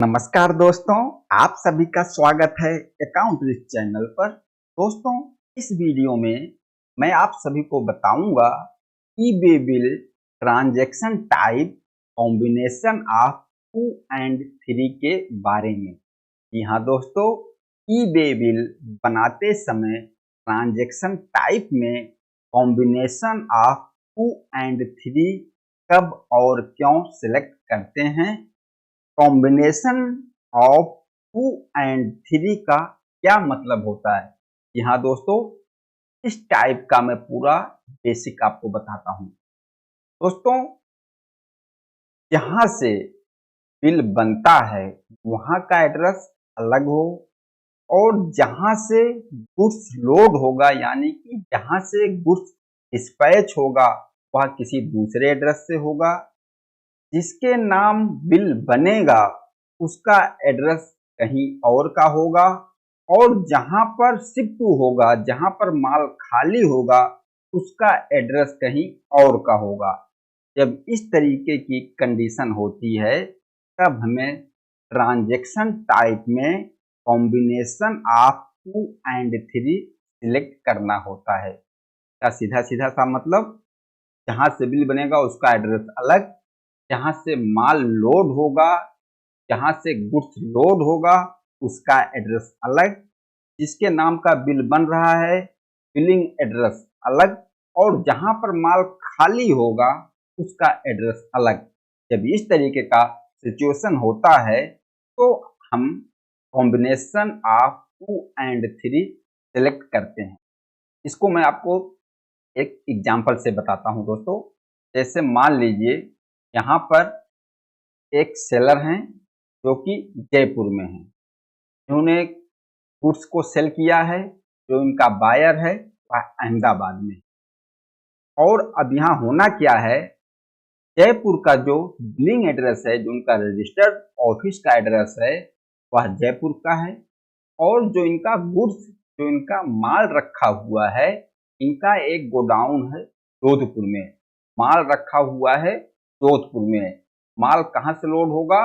नमस्कार दोस्तों, आप सभी का स्वागत है अकाउंट रिच चैनल पर। दोस्तों, इस वीडियो में मैं आप सभी को बताऊंगा e way bill transaction type combination of 2 and 3 के बारे में। जी हाँ दोस्तों, ई-बे बिल बनाते समय ट्रांजैक्शन टाइप में कॉम्बिनेशन ऑफ 2 एंड 3 कब और क्यों सिलेक्ट करते हैं, कॉम्बिनेशन ऑफ 2 एंड 3 का क्या मतलब होता है। जी हाँ दोस्तों, इस टाइप का मैं पूरा बेसिक आपको बताता हूँ। दोस्तों, जहाँ से बिल बनता है वहाँ का एड्रेस अलग हो और जहाँ से गुड्स लोड होगा यानी कि जहाँ से गुड्स डिस्पैच होगा वह किसी दूसरे एड्रेस से होगा। जिसके नाम बिल बनेगा उसका एड्रेस कहीं और का होगा और जहां पर शिफ्ट होगा, जहां पर माल खाली होगा, उसका एड्रेस कहीं और का होगा। जब इस तरीके की कंडीशन होती है तब हमें ट्रांजैक्शन टाइप में कॉम्बिनेशन ऑफ 2 एंड 3 सिलेक्ट करना होता है। का सीधा सीधा सा मतलब, जहां से बिल बनेगा उसका एड्रेस अलग, जहां से माल लोड होगा, जहां से गुड्स लोड होगा उसका एड्रेस अलग, जिसके नाम का बिल बन रहा है बिलिंग एड्रेस अलग और जहां पर माल खाली होगा उसका एड्रेस अलग। जब इस तरीके का सिचुएशन होता है तो हम कॉम्बिनेशन ऑफ 2 एंड 3 सेलेक्ट करते हैं। इसको मैं आपको एक एग्जांपल से बताता हूं दोस्तों। जैसे मान लीजिए यहाँ पर एक सेलर हैं जो कि जयपुर में हैं। इन्होंने गुड्स को सेल किया है। जो इनका बायर है वह अहमदाबाद में। और अब यहाँ होना क्या है, जयपुर का जो बिलिंग एड्रेस है, जो उनका रजिस्टर्ड ऑफिस का एड्रेस है वह जयपुर का है और जो इनका गुड्स, जो इनका माल रखा हुआ है, इनका एक गोडाउन है जोधपुर में। माल रखा हुआ है जोधपुर में। माल कहाँ से लोड होगा,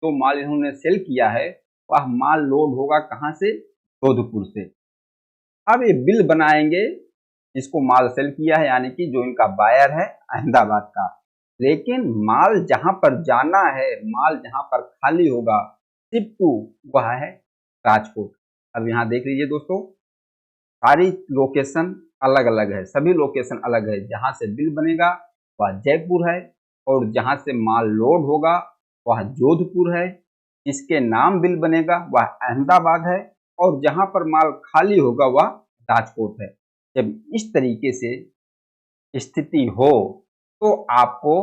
जो माल इन्होंने सेल किया है वह माल लोड होगा कहाँ से, जोधपुर से। अब ये बिल बनाएंगे जिसको माल सेल किया है यानी कि जो इनका बायर है अहमदाबाद का, लेकिन माल जहां पर जाना है, माल जहां पर खाली होगा शिप टू, वह है राजकोट। अब यहाँ देख लीजिए दोस्तों, सारी लोकेशन अलग अलग है, सभी लोकेशन अलग है। जहां से बिल बनेगा वह जयपुर है और जहां से माल लोड होगा वह जोधपुर है। जिसके नाम बिल बनेगा वह अहमदाबाद है और जहां पर माल खाली होगा वह राजकोट है। जब इस तरीके से स्थिति हो तो आपको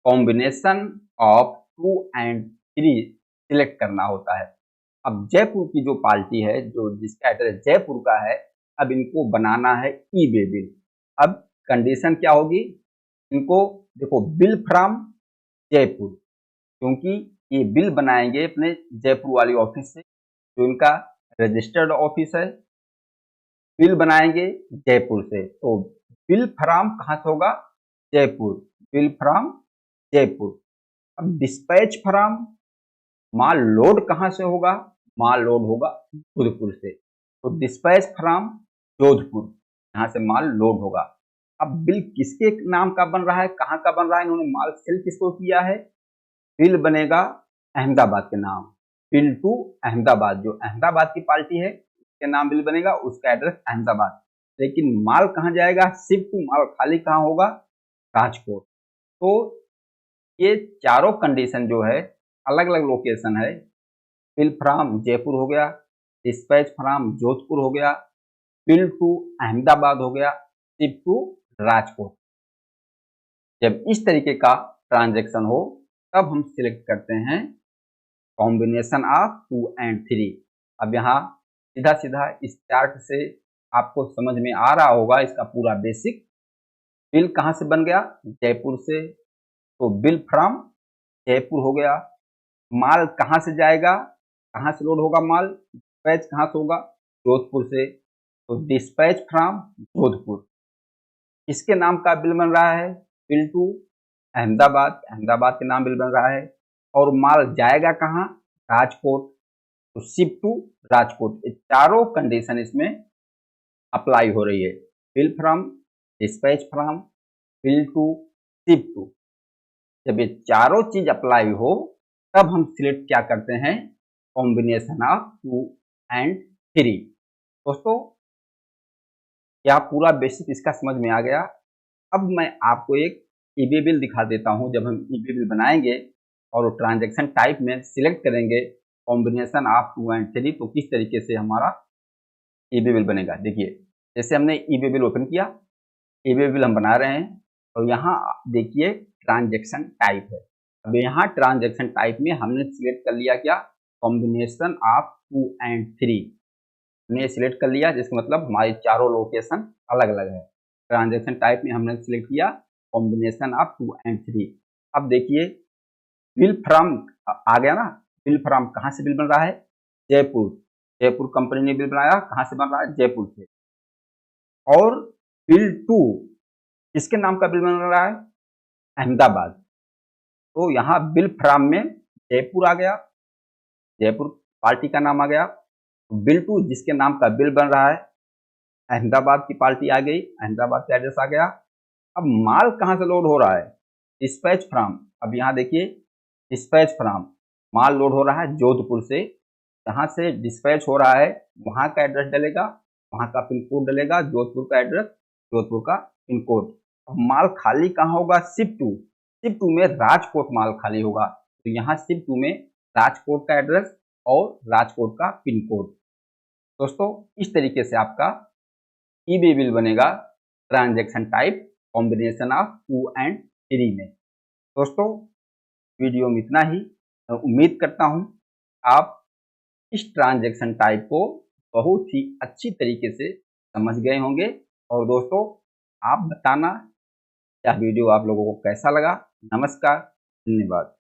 कॉम्बिनेशन ऑफ 2 एंड 3 सिलेक्ट करना होता है। अब जयपुर की जो पार्टी है, जो जिसका एड्रेस जयपुर का है, अब इनको बनाना है ई-बे बिल। अब कंडीशन क्या होगी, इनको देखो बिल फ्रॉम जयपुर, क्योंकि ये बिल बनाएंगे अपने जयपुर वाली ऑफिस से, जो इनका रजिस्टर्ड ऑफिस है। बिल बनाएंगे जयपुर से, तो बिल फ्रॉम कहाँ से होगा, जयपुर। Bill from Jaipur. अब डिस्पैच फ्रॉम, माल लोड कहाँ से होगा, माल लोड होगा जोधपुर से, तो डिस्पैच फ्रॉम जोधपुर, यहाँ से माल लोड होगा। अब बिल किसके नाम का बन रहा है, कहाँ का बन रहा है, इन्होंने माल सेल किसको किया है, बिल बनेगा अहमदाबाद के नाम, बिल टू अहमदाबाद। जो अहमदाबाद की पार्टी है उसके नाम बिल बनेगा, उसका एड्रेस अहमदाबाद। लेकिन माल कहाँ जाएगा, शिफ्ट टू, माल खाली कहाँ होगा, राजकोट। तो ये चारों कंडीशन जो है अलग अलग लोकेशन है। बिल फ्रॉम जयपुर हो गया, डिस्पैच फ्रॉम जोधपुर हो गया, बिल टू अहमदाबाद हो गया, शिप टू राजकोट। जब इस तरीके का ट्रांजैक्शन हो तब हम सिलेक्ट करते हैं कॉम्बिनेशन ऑफ 2 एंड 3। अब यहाँ सीधा सीधा इस चार्ट से आपको समझ में आ रहा होगा इसका पूरा बेसिक। बिल कहाँ से बन गया, जयपुर से, तो बिल फ्रॉम जयपुर हो गया। माल कहाँ से जाएगा, कहाँ से लोड होगा माल, डिस्पैच कहाँ से होगा, जोधपुर से, तो डिस्पैच फ्रॉम जोधपुर। किसके नाम का बिल बन रहा है, बिल टू अहमदाबाद, अहमदाबाद के नाम बिल बन रहा है। और माल जाएगा कहाँ, राजकोट, तो शिप टू राजकोट। ये चारों कंडीशन इसमें अप्लाई हो रही है, bill from, dispatch from, bill to, ship to. जब ये चारों चीज अप्लाई हो तब हम सिलेक्ट क्या करते हैं, कॉम्बिनेशन ऑफ 2 एंड 3। दोस्तों क्या पूरा बेसिक इसका समझ में आ गया। अब मैं आपको एक ईबे बिल दिखा देता हूं। जब हम ईबे बिल बनाएंगे और ट्रांजैक्शन टाइप में सिलेक्ट करेंगे कॉम्बिनेशन ऑफ 2 एंड 3, तो किस तरीके से हमारा ईबे बिल बनेगा। देखिए जैसे हमने ईबे बिल ओपन किया, ईबे बिल हम बना रहे हैं और यहाँ देखिए ट्रांजैक्शन टाइप है। अब यहाँ ट्रांजैक्शन टाइप में हमने सिलेक्ट कर लिया क्या, कॉम्बिनेशन ऑफ 2 एंड 3 हमने सिलेक्ट कर लिया, जिसका मतलब हमारी चारों लोकेशन अलग अलग है। ट्रांजैक्शन टाइप में हमने सिलेक्ट किया कॉम्बिनेशन ऑफ 2 एंड 3। अब देखिए बिल फ्रॉम आ गया ना, बिल फ्रॉम कहाँ से बिल बन रहा है, जयपुर, जयपुर कंपनी ने बिल बनाया, कहाँ से बन रहा है, जयपुर से। और बिल टू किसके नाम का बिल बन रहा है, अहमदाबाद। तो यहाँ बिल फ्रॉम में जयपुर आ गया, जयपुर पार्टी का नाम आ गया। बिल टू जिसके नाम का बिल बन रहा है, अहमदाबाद की पार्टी आ गई, अहमदाबाद का एड्रेस आ गया। अब माल कहाँ से लोड हो रहा है, डिस्पैच फ्रॉम। अब यहाँ देखिए डिस्पैच फ्रॉम, माल लोड हो रहा है जोधपुर से। जहाँ से डिस्पैच हो रहा है वहाँ का एड्रेस डलेगा, वहाँ का पिन कोड डलेगा, जोधपुर का एड्रेस, जोधपुर का पिन कोड। अब माल खाली कहाँ होगा, शिप टू, शिप टू में राजकोट माल खाली होगा। तो यहाँ शिप टू में राजकोट का एड्रेस और राजकोट का पिन कोड। दोस्तों इस तरीके से आपका ईबे बिल बनेगा transaction type combination of 2 and 3 में। दोस्तों वीडियो में इतना ही। उम्मीद करता हूं आप इस ट्रांजैक्शन टाइप को बहुत ही अच्छी तरीके से समझ गए होंगे। और दोस्तों आप बताना यह वीडियो आप लोगों को कैसा लगा। नमस्कार, धन्यवाद।